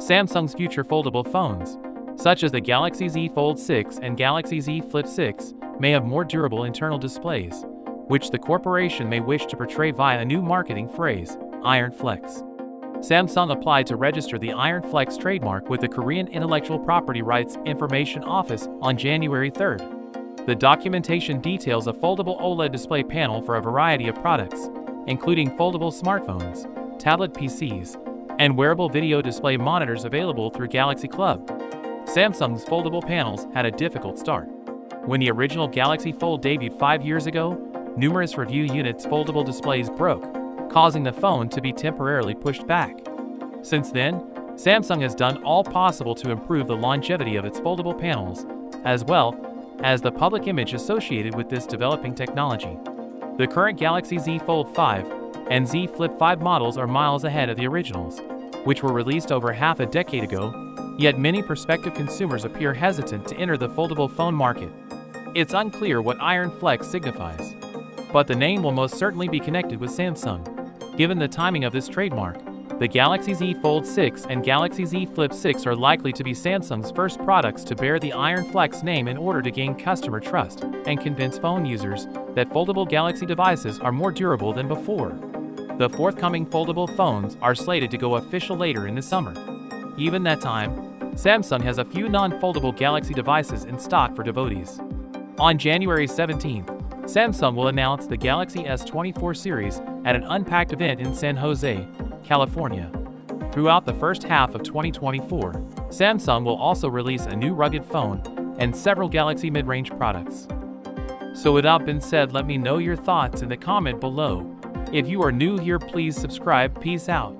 Samsung's future foldable phones, such as the Galaxy Z Fold 6 and Galaxy Z Flip 6, may have more durable internal displays, which the corporation may wish to portray via a new marketing phrase, Iron Flex. Samsung applied to register the Iron Flex trademark with the Korean Intellectual Property Rights Information Office on January 3rd. The documentation details a foldable OLED display panel for a variety of products, including foldable smartphones, tablet PCs, and wearable video display monitors available through Galaxy Club. Samsung's foldable panels had a difficult start. When the original Galaxy Fold debuted 5 years ago, numerous review units' foldable displays broke, causing the phone to be temporarily pushed back. Since then, Samsung has done all possible to improve the longevity of its foldable panels, as well as the public image associated with this developing technology. The current Galaxy Z Fold 5 and Z Flip 5 models are miles ahead of the originals, which were released over half a decade ago, yet many prospective consumers appear hesitant to enter the foldable phone market. It's unclear what Iron Flex signifies, but the name will most certainly be connected with Samsung. Given the timing of this trademark, the Galaxy Z Fold 6 and Galaxy Z Flip 6 are likely to be Samsung's first products to bear the Iron Flex name in order to gain customer trust and convince phone users that foldable Galaxy devices are more durable than before. The forthcoming foldable phones are slated to go official later in the summer. Even that time, Samsung has a few non-foldable Galaxy devices in stock for devotees. On January 17th, Samsung will announce the Galaxy S24 series at an Unpacked event in San Jose, California. Throughout the first half of 2024, Samsung will also release a new rugged phone and several Galaxy mid-range products. So with that being said, let me know your thoughts in the comment below. If you are new here, please subscribe. Peace out.